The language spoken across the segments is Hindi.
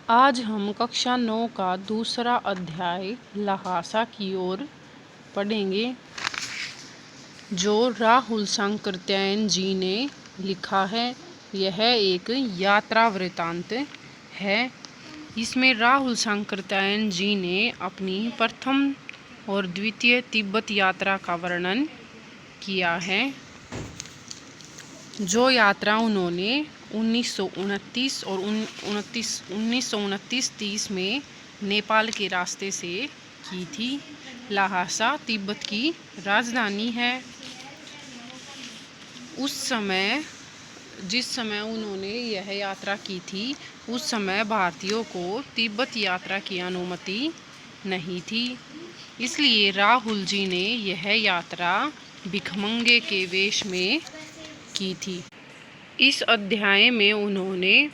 आज हम कक्षा 9 का दूसरा अध्याय ल्हासा की ओर पढ़ेंगे, जो राहुल सांकृत्यायन जी ने लिखा है। यह एक यात्रा वृत्तांत है। इसमें राहुल सांकृत्यायन जी ने अपनी प्रथम और द्वितीय तिब्बत यात्रा का वर्णन किया है। जो यात्रा उन्होंने 1929 और 1929-30 में नेपाल के रास्ते से की थी। ल्हासा तिब्बत की राजधानी है। जिस समय उन्होंने यह यात्रा की थी, उस समय भारतीयों को तिब्बत यात्रा की अनुमति नहीं थी। इसलिए राहुल जी ने यह यात्रा भिखमंगे के वेश में की थी। इस अध्याय में उन्होंने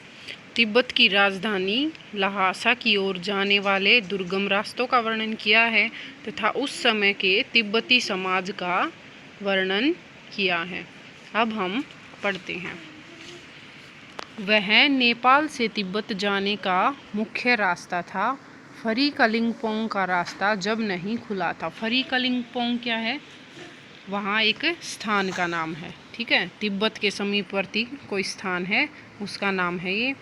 तिब्बत की राजधानी ल्हासा की ओर जाने वाले दुर्गम रास्तों का वर्णन किया है तथा उस समय के तिब्बती समाज का वर्णन किया है। अब हम पढ़ते हैं। वह नेपाल से तिब्बत जाने का मुख्य रास्ता था। फरी कलिंगपोंग का रास्ता जब नहीं खुला था। फरी कलिंगपोंग क्या है? वहाँ एक स्थान का नाम है, ठीक है। तिब्बत के समीपवर्ती कोई स्थान है, उसका नाम है ये।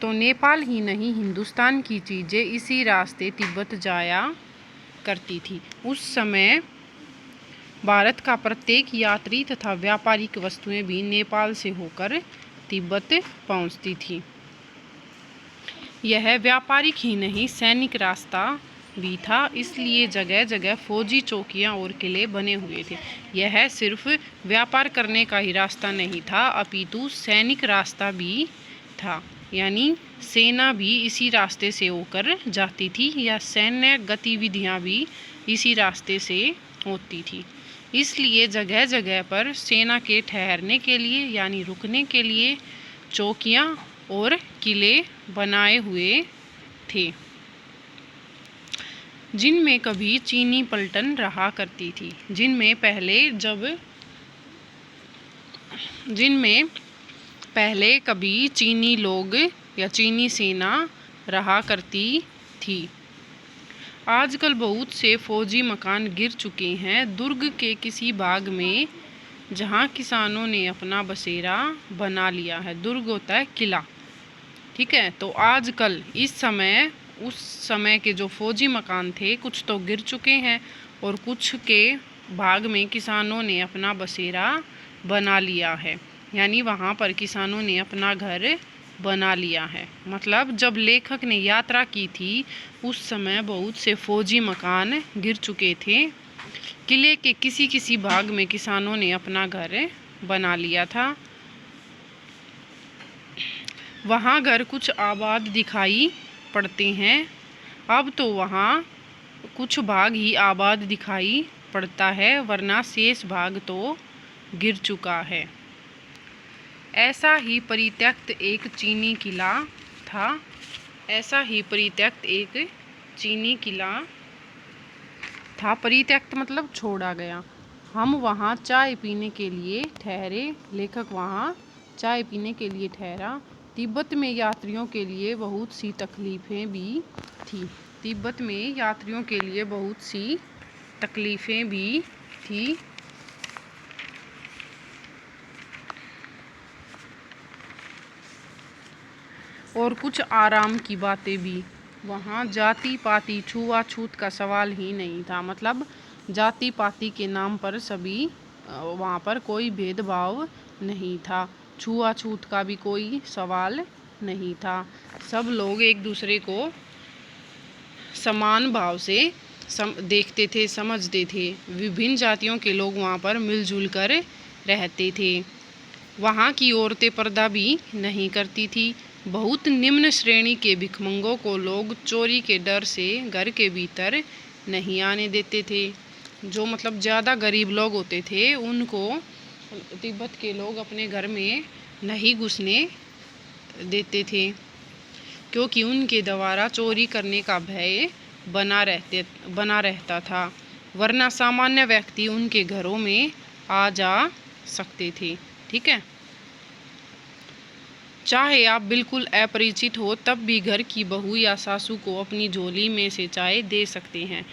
तो नेपाल ही नहीं, हिंदुस्तान की चीज़ें इसी रास्ते तिब्बत जाया करती थी। उस समय भारत का प्रत्येक यात्री तथा व्यापारिक वस्तुएं भी नेपाल से होकर तिब्बत पहुंचती थी। यह व्यापारिक ही नहीं, सैनिक रास्ता भी था। इसलिए जगह जगह फौजी चौकियां और किले बने हुए थे। यह सिर्फ व्यापार करने का ही रास्ता नहीं था, अपितु सैनिक रास्ता भी था। यानी सेना भी इसी रास्ते से होकर जाती थी या सैन्य गतिविधियां भी इसी रास्ते से होती थी। इसलिए जगह जगह पर सेना के ठहरने के लिए यानी रुकने के लिए चौकियां और किले बनाए हुए थे, जिनमें कभी चीनी पलटन रहा करती थी। जिनमें पहले कभी चीनी लोग या चीनी सेना रहा करती थी। आजकल बहुत से फौजी मकान गिर चुके हैं। दुर्ग के किसी भाग में जहां किसानों ने अपना बसेरा बना लिया है। दुर्ग होता है किला, ठीक है। तो आजकल उस समय के जो फौजी मकान थे, कुछ तो गिर चुके हैं और कुछ के भाग में किसानों ने अपना बसेरा बना लिया है। यानी वहाँ पर किसानों ने अपना घर बना लिया है। मतलब जब लेखक ने यात्रा की थी, उस समय बहुत से फौजी मकान गिर चुके थे। किले के किसी किसी भाग में किसानों ने अपना घर बना लिया था। वहाँ घर कुछ आबाद दिखाई पड़ते हैं। अब तो वहाँ कुछ भाग ही आबाद दिखाई पड़ता है, वरना शेष भाग तो गिर चुका है। ऐसा ही परित्यक्त एक चीनी किला था। परित्यक्त मतलब छोड़ा गया। हम वहाँ चाय पीने के लिए ठहरे। लेखक वहाँ चाय पीने के लिए ठहरा। तिब्बत में यात्रियों के लिए बहुत सी तकलीफ़ें भी थी। और कुछ आराम की बातें भी। वहाँ जाति पाति छुआछूत का सवाल ही नहीं था। मतलब जाति पाति के नाम पर सभी वहाँ पर कोई भेदभाव नहीं था। छुआछूत का भी कोई सवाल नहीं था। सब लोग एक दूसरे को समान भाव से देखते थे, समझते थे। विभिन्न जातियों के लोग वहाँ पर मिलजुल कर रहते थे। वहाँ की औरतें पर्दा भी नहीं करती थी। बहुत निम्न श्रेणी के भिखमंगों को लोग चोरी के डर से घर के भीतर नहीं आने देते थे। जो मतलब ज़्यादा गरीब लोग होते थे, उनको तिब्बत के लोग अपने घर में नहीं घुसने देते थे, क्योंकि उनके द्वारा चोरी करने का भय बना रहता था। वरना सामान्य व्यक्ति उनके घरों में आ जा सकते थे, ठीक है। चाहे आप बिल्कुल अपरिचित हो तब भी घर की बहू या सासू को अपनी झोली में से चाय दे सकते हैं,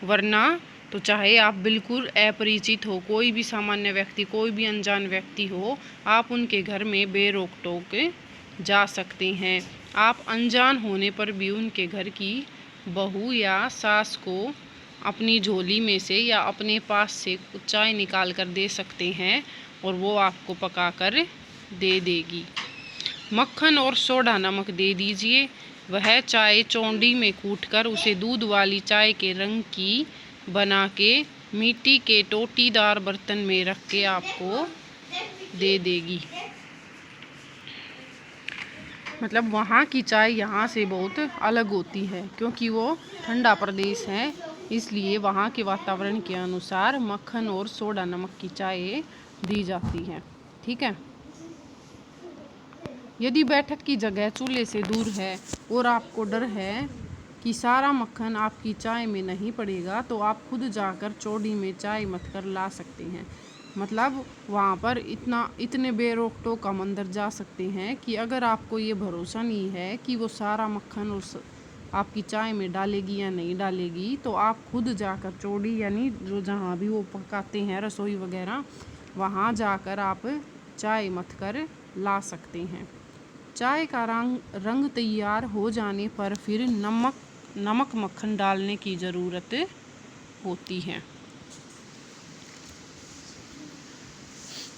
वरना तो चाहे आप बिल्कुल अपरिचित हो, कोई भी सामान्य व्यक्ति, कोई भी अनजान व्यक्ति हो, आप उनके घर में बेरोक टोक जा सकते हैं। आप अनजान होने पर भी उनके घर की बहू या सास को अपनी झोली में से या अपने पास से चाय निकाल कर दे सकते हैं और वो आपको पकाकर दे देगी। मक्खन और सोडा नमक दे दीजिए। वह चाय चौंडी में कूटकर उसे दूध वाली चाय के रंग की बना के मिट्टी के टोटीदार बर्तन में रख के आपको दे देगी। मतलब वहाँ की चाय यहाँ से बहुत अलग होती है, क्योंकि वो ठंडा प्रदेश है, इसलिए वहाँ के वातावरण के अनुसार मक्खन और सोडा नमक की चाय दी जाती है। ठीक है। यदि बैठक की जगह चूल्हे से दूर है और आपको डर है कि सारा मक्खन आपकी चाय में नहीं पड़ेगा, तो आप खुद जाकर चौड़ी में चाय मथ कर ला सकते हैं। मतलब वहाँ पर इतने बेरोक टोक हम अंदर जा सकते हैं कि अगर आपको ये भरोसा नहीं है कि वो सारा मक्खन उस आपकी चाय में डालेगी या नहीं डालेगी, तो आप खुद जाकर चौड़ी यानी जो जहाँ भी वो पकाते हैं रसोई वगैरह, वहाँ जाकर आप चाय मथ कर ला सकते हैं। चाय का रंग तैयार हो जाने पर फिर नमक मक्खन डालने की ज़रूरत होती है।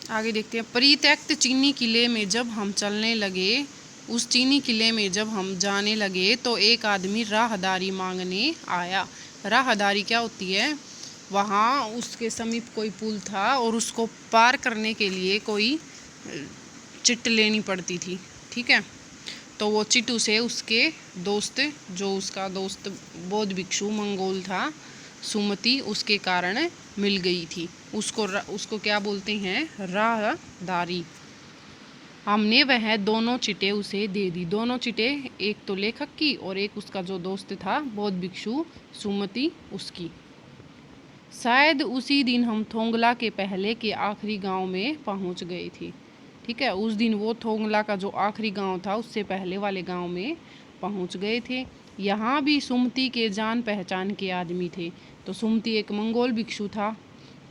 आगे देखते हैं। परित्यक्त चीनी किले में जब हम चलने लगे, उस चीनी किले में जब हम जाने लगे तो एक आदमी राहदारी मांगने आया। राहदारी क्या होती है? वहाँ उसके समीप कोई पुल था और उसको पार करने के लिए कोई चिट लेनी पड़ती थी। ठीक है। तो वो चिट उसे उसके दोस्त, जो उसका दोस्त बौद्ध भिक्षु मंगोल था, सुमति, उसके कारण मिल गई थी। उसको क्या बोलते हैं? राहदारी। हमने वह दोनों चिटें उसे दे दी। दोनों चिटें, एक तो लेखक की और एक उसका जो दोस्त था बौद्ध भिक्षु सुमति, उसकी। शायद उसी दिन हम थोंगला के पहले के आखिरी गांव में पहुंच गए थे। ठीक है। उस दिन वो थोंगला का जो आखिरी गांव था उससे पहले वाले गांव में पहुंच गए थे। यहाँ भी सुमति के जान पहचान के आदमी थे। तो सुमति एक मंगोल भिक्षु था,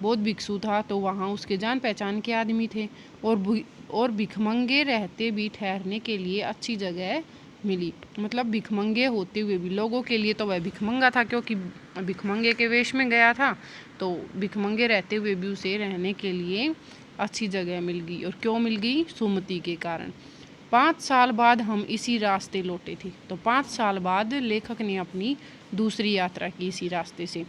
बौद्ध भिक्षु था, तो वहाँ उसके जान पहचान के आदमी थे और भिखमंगे रहते भी ठहरने के लिए अच्छी जगह मिली। मतलब भिखमंगे होते हुए भी लोगों के लिए तो वह भिखमंगा था, क्योंकि भिखमंगे के वेश में गया था, तो भिखमंगे रहते हुए भी उसे रहने के लिए अच्छी जगह मिल गई। और क्यों मिल गई? सुमति के कारण। 5 साल बाद हम इसी रास्ते लौटे थे। तो 5 साल बाद लेखक ने अपनी दूसरी यात्रा की इसी रास्ते से,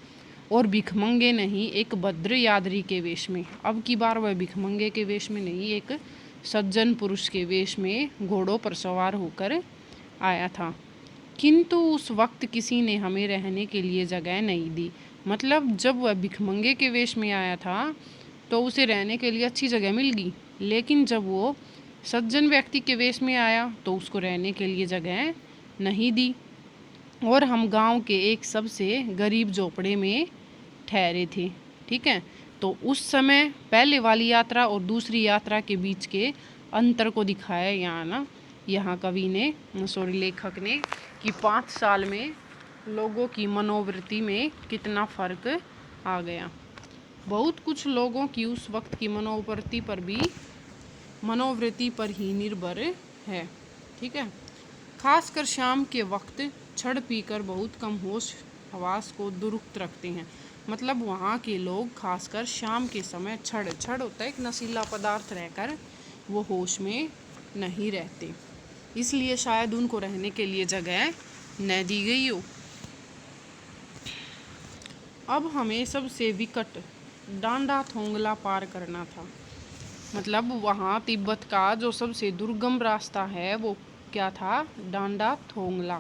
और भिखमंगे नहीं, एक भद्र यादरी के वेश में। अब की बार वह भिखमंगे के वेश में नहीं, एक सज्जन पुरुष के वेश में घोड़ों पर सवार होकर आया था। किंतु उस वक्त किसी ने हमें रहने के लिए जगह नहीं दी। मतलब जब वह भिखमंगे के वेश में आया था तो उसे रहने के लिए अच्छी जगह मिल गई, लेकिन जब वो सज्जन व्यक्ति के वेश में आया तो उसको रहने के लिए जगह नहीं दी। और हम गांव के एक सबसे गरीब झोपड़े में ठहरे थे। ठीक है। तो उस समय पहले वाली यात्रा और दूसरी यात्रा के बीच के अंतर को दिखाया यहाँ कवि ने, लेखक ने, कि 5 साल में लोगों की मनोवृत्ति में कितना फ़र्क आ गया। बहुत कुछ लोगों की उस वक्त की मनोवृत्ति पर ही निर्भर है। ठीक है। खासकर शाम के वक्त छड़ पीकर बहुत कम होश हवास को दुरुस्त रखते हैं। मतलब वहाँ के लोग खासकर शाम के समय छड़ होता है एक नशीला पदार्थ रहकर वो होश में नहीं रहते, इसलिए शायद उनको रहने के लिए जगह न दी गई हो। अब हमें सबसे विकट डांडा थोंगला पार करना था। मतलब वहाँ तिब्बत का जो सबसे दुर्गम रास्ता है वो क्या था? डांडा थोंगला,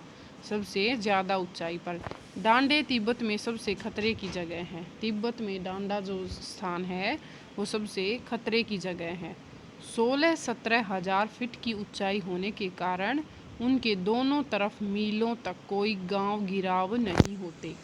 सबसे ज़्यादा ऊंचाई पर। डांडे तिब्बत में सबसे खतरे की जगह है। तिब्बत में डांडा जो स्थान है वो सबसे खतरे की जगह है। 16-17 हज़ार फीट की ऊंचाई होने के कारण उनके दोनों तरफ मीलों तक कोई गांव गिराव नहीं होते।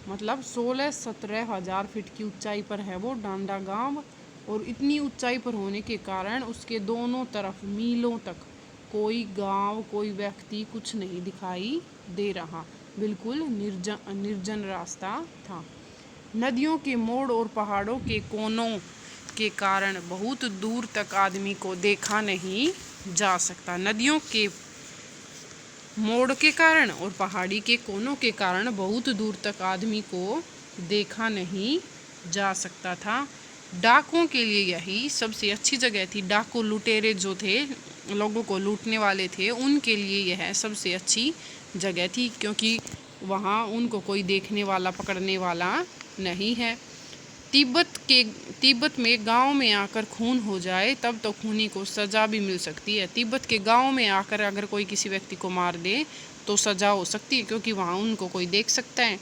मतलब 16-17 हज़ार फीट की ऊंचाई पर है वो डांडा गांव, और इतनी ऊंचाई पर होने के कारण उसके दोनों तरफ मीलों तक कोई गांव, कोई व्यक्ति, कुछ नहीं दिखाई दे रहा। बिल्कुल निर्जन रास्ता था। नदियों के मोड़ और पहाड़ों के कोनों के कारण बहुत दूर तक आदमी को देखा नहीं जा सकता। नदियों के मोड़ के कारण और पहाड़ी के कोनों के कारण बहुत दूर तक आदमी को देखा नहीं जा सकता था। डाकुओं के लिए यही सबसे अच्छी जगह थी। डाकू लुटेरे जो थे, लोगों को लूटने वाले थे, उनके लिए यह सबसे अच्छी जगह थी, क्योंकि वहाँ उनको कोई देखने वाला, पकड़ने वाला नहीं है। तिब्बत में गांव में आकर खून हो जाए तब तो खूनी को सज़ा भी मिल सकती है। तिब्बत के गांव में आकर अगर कोई किसी व्यक्ति को मार दे तो सज़ा हो सकती है, क्योंकि वहाँ उनको कोई देख सकता है।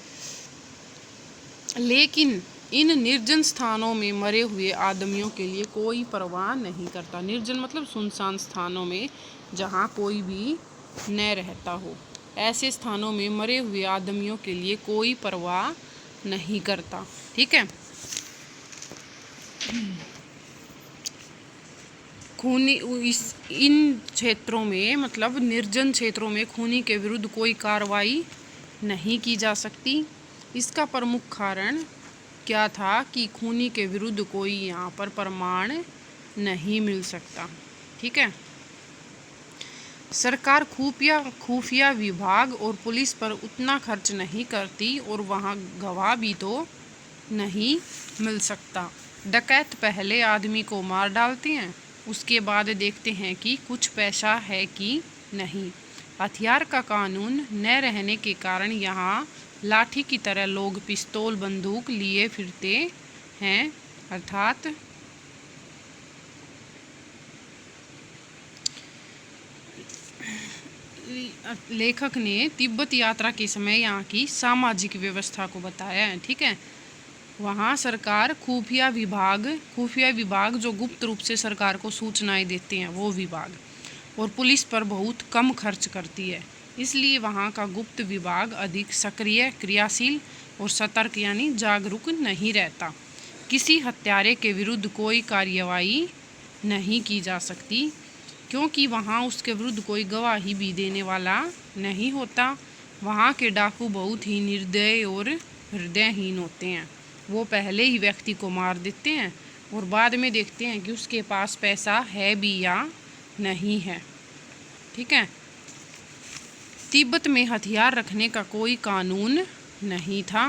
लेकिन इन निर्जन स्थानों में मरे हुए आदमियों के लिए कोई परवाह नहीं करता। निर्जन मतलब सुनसान स्थानों में जहाँ कोई भी न रहता हो, ऐसे स्थानों में मरे हुए आदमियों के लिए कोई परवाह नहीं करता। ठीक है। खूनी इन क्षेत्रों में, मतलब निर्जन क्षेत्रों में खूनी के विरुद्ध कोई कार्रवाई नहीं की जा सकती। इसका प्रमुख कारण क्या था कि खूनी के विरुद्ध कोई यहाँ पर प्रमाण नहीं मिल सकता। ठीक है। सरकार खुफिया विभाग और पुलिस पर उतना खर्च नहीं करती और वहाँ गवाह भी तो नहीं मिल सकता। डकैत पहले आदमी को मार डालते हैं, उसके बाद देखते हैं कि कुछ पैसा है कि नहीं। हथियार का कानून न रहने के कारण यहाँ लाठी की तरह लोग पिस्तौल, बंदूक लिए फिरते हैं। अर्थात लेखक ने तिब्बत यात्रा के समय यहाँ की सामाजिक व्यवस्था को बताया है। ठीक है। वहाँ सरकार खुफिया विभाग जो गुप्त रूप से सरकार को सूचनाएं देते हैं, वो विभाग, और पुलिस पर बहुत कम खर्च करती है। इसलिए वहाँ का गुप्त विभाग अधिक सक्रिय, क्रियाशील और सतर्क यानी जागरूक नहीं रहता। किसी हत्यारे के विरुद्ध कोई कार्रवाई नहीं की जा सकती, क्योंकि वहाँ उसके विरुद्ध कोई गवाही भी देने वाला नहीं होता। वहाँ के डाकू बहुत ही निर्दयी और हृदयहीन होते हैं। वो पहले ही व्यक्ति को मार देते हैं और बाद में देखते हैं कि उसके पास पैसा है भी या नहीं है। ठीक है। तिब्बत में हथियार रखने का कोई कानून नहीं था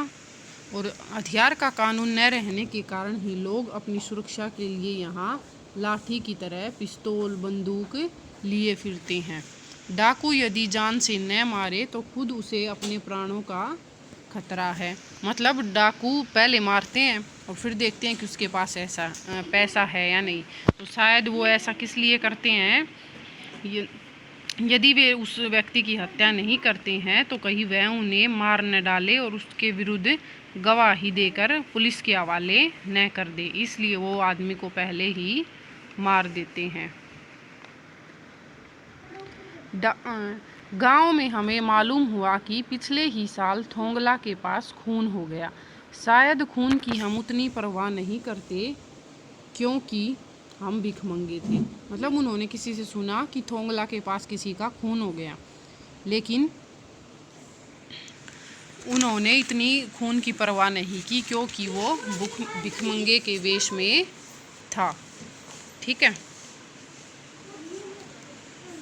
और हथियार का कानून न रहने के कारण ही लोग अपनी सुरक्षा के लिए यहाँ लाठी की तरह पिस्तौल, बंदूक लिए फिरते हैं। डाकू यदि जान से न मारे तो खुद उसे अपने प्राणों का खतरा है। मतलब डाकू पहले मारते हैं और फिर देखते हैं कि उसके पास ऐसा पैसा है या नहीं। तो शायद वो ऐसा किस लिए करते हैं, यदि वे उस व्यक्ति की हत्या नहीं करते हैं तो कहीं वह उन्हें मार न डाले और उसके विरुद्ध गवाही देकर पुलिस के हवाले न कर दे, इसलिए वो आदमी को पहले ही मार देते हैं। गांव में हमें मालूम हुआ कि पिछले ही साल थोंगला के पास खून हो गया। शायद खून की हम उतनी परवाह नहीं करते क्योंकि हम भिखमंगे थे। मतलब उन्होंने किसी से सुना कि थोंगला के पास किसी का खून हो गया, लेकिन उन्होंने इतनी खून की परवाह नहीं की क्योंकि वो भिखमंगे के वेश में था। ठीक है।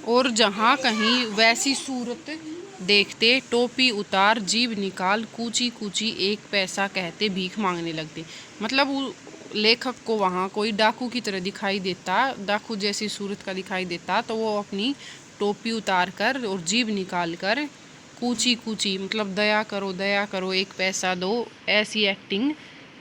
और जहाँ कहीं वैसी सूरत देखते टोपी उतार, जीभ निकाल, कूची कूची एक पैसा कहते भीख मांगने लगते। मतलब लेखक को वहाँ कोई डाकू की तरह दिखाई देता, डाकू जैसी सूरत का दिखाई देता, तो वो अपनी टोपी उतार कर और जीभ निकाल कर कूची कूची मतलब दया करो एक पैसा दो, ऐसी एक्टिंग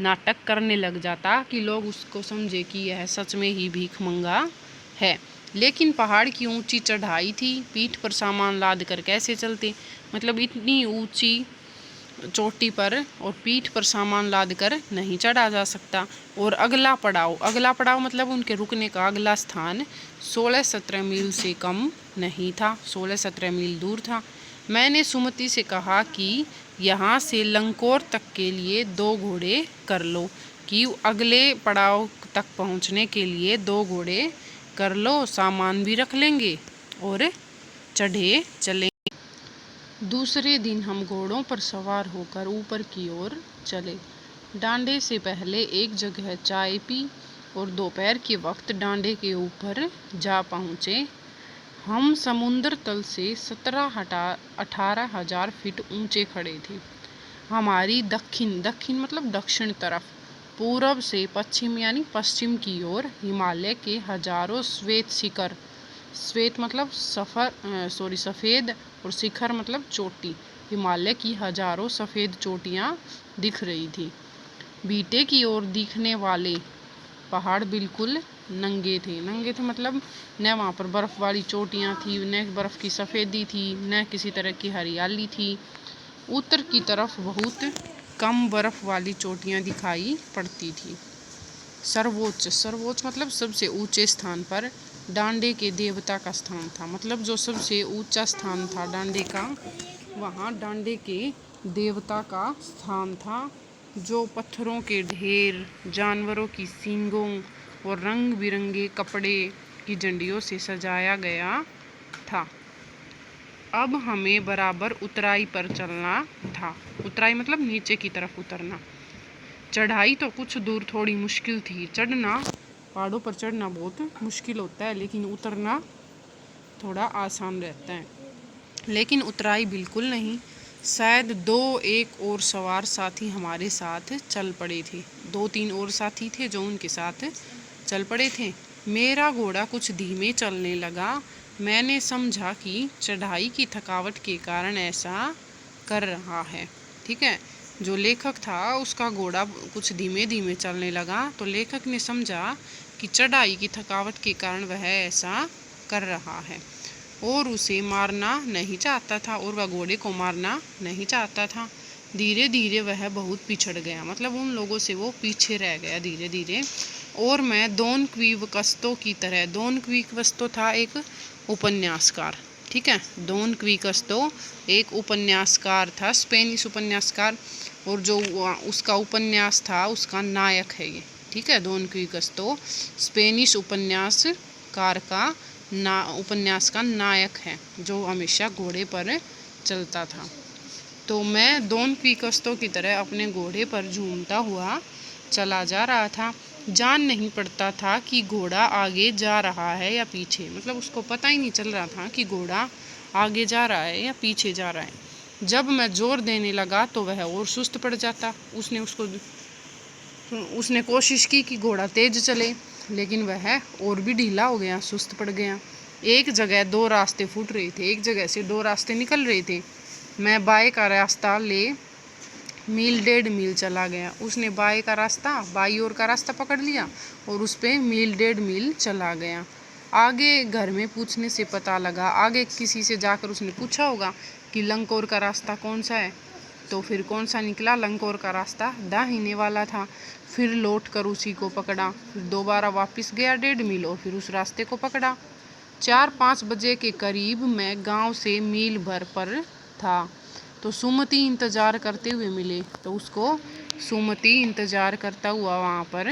नाटक करने लग जाता कि लोग उसको समझे कि यह सच में ही भीख मंगा है। लेकिन पहाड़ की ऊंची चढ़ाई थी, पीठ पर सामान लाद कर कैसे चलते। मतलब इतनी ऊंची चोटी पर और पीठ पर सामान लाद कर नहीं चढ़ा जा सकता। और अगला पड़ाव मतलब उनके रुकने का अगला स्थान 16-17 मील से कम नहीं था, 16-17 मील दूर था। मैंने सुमति से कहा कि यहाँ से लंकोर तक के लिए 2 घोड़े कर लो, कि अगले पड़ाव तक पहुँचने के लिए 2 घोड़े कर लो, सामान भी रख लेंगे और चढ़े चले। दूसरे दिन हम घोड़ों पर सवार होकर ऊपर की ओर चले। डांडे से पहले एक जगह चाय पी और दोपहर के वक्त डांडे के ऊपर जा पहुँचे। हम समुद्र तल से 17-18 हज़ार फीट ऊंचे खड़े थे। हमारी दक्षिण मतलब दक्षिण तरफ, पूरब से पश्चिम यानी पश्चिम की ओर हिमालय के हजारों श्वेत शिखर, श्वेत मतलब सफ़ेद, और शिखर मतलब चोटी, हिमालय की हजारों सफ़ेद चोटियाँ दिख रही थी। बीटे की ओर दिखने वाले पहाड़ बिल्कुल नंगे थे मतलब न वहाँ पर बर्फ़ वाली चोटियाँ थी, न बर्फ़ की सफ़ेदी थी, न किसी तरह की हरियाली थी। उत्तर की तरफ बहुत कम बर्फ़ वाली चोटियाँ दिखाई पड़ती थी। सर्वोच्च मतलब सबसे ऊंचे स्थान पर डांडे के देवता का स्थान था। मतलब जो सबसे ऊंचा स्थान था डांडे का, वहाँ डांडे के देवता का स्थान था, जो पत्थरों के ढेर, जानवरों की सींगों और रंग बिरंगे कपड़े की झंडियों से सजाया गया था। अब हमें बराबर उतराई पर चलना था। उतराई मतलब नीचे की तरफ उतरना। चढ़ाई तो कुछ दूर थोड़ी मुश्किल थी। चढ़ना, पहाड़ों पर चढ़ना बहुत मुश्किल होता है, लेकिन उतरना थोड़ा आसान रहता है। लेकिन उतराई बिल्कुल नहीं। शायद 2-1 और सवार साथी हमारे साथ चल पड़े थे। 2-3 और साथी थे जो उनके साथ चल पड़े थे। मेरा घोड़ा कुछ धीमे चलने लगा। मैंने समझा कि चढ़ाई की थकावट के कारण ऐसा कर रहा है। ठीक है, जो लेखक था उसका घोड़ा कुछ धीमे धीमे चलने लगा, तो लेखक ने समझा कि चढ़ाई की थकावट के कारण वह ऐसा कर रहा है और उसे मारना नहीं चाहता था, और वह घोड़े को मारना नहीं चाहता था। धीरे धीरे वह बहुत पिछड़ गया, मतलब उन लोगों से वो पीछे रह गया धीरे धीरे। और मैं डॉन क्विक्सटो की तरह, डॉन क्विक्सटो था एक उपन्यासकार। ठीक है, डॉन क्विक्सटो एक उपन्यासकार था, स्पेनिश उपन्यासकार, और जो उसका उपन्यास था उसका नायक है ये। ठीक है, डॉन क्विक्सटो स्पेनिश उपन्यासकार का उपन्यास का नायक है, जो हमेशा घोड़े पर चलता था। तो मैं डॉन क्विक्सटो की तरह अपने घोड़े पर झूमता हुआ चला जा रहा था। जान नहीं पड़ता था कि घोड़ा आगे जा रहा है या पीछे, मतलब उसको पता ही नहीं चल रहा था कि घोड़ा आगे जा रहा है या पीछे जा रहा है। जब मैं जोर देने लगा तो वह और सुस्त पड़ जाता। उसने कोशिश की कि घोड़ा तेज चले, लेकिन वह और भी ढीला हो गया, सुस्त पड़ गया। एक जगह 2 रास्ते फूट रहे थे, एक जगह से 2 रास्ते निकल रहे थे। मैं बाएं का रास्ता ले मील 1.5 मील चला गया। उसने बाई ओर का रास्ता पकड़ लिया और उस पे मील 1.5 मील चला गया। आगे घर में पूछने से पता लगा, आगे किसी से जाकर उसने पूछा होगा कि लंकोर का रास्ता कौन सा है, तो फिर कौन सा निकला, लंकोर का रास्ता दाहिने वाला था। फिर लौट कर उसी को पकड़ा, फिर दोबारा वापस गया 1.5 मील और फिर उस रास्ते को पकड़ा। 4-5 बजे के करीब मैं गांव से मील भर पर था, तो सुमति इंतज़ार करते हुए मिले, तो उसको सुमति इंतज़ार करता हुआ वहाँ पर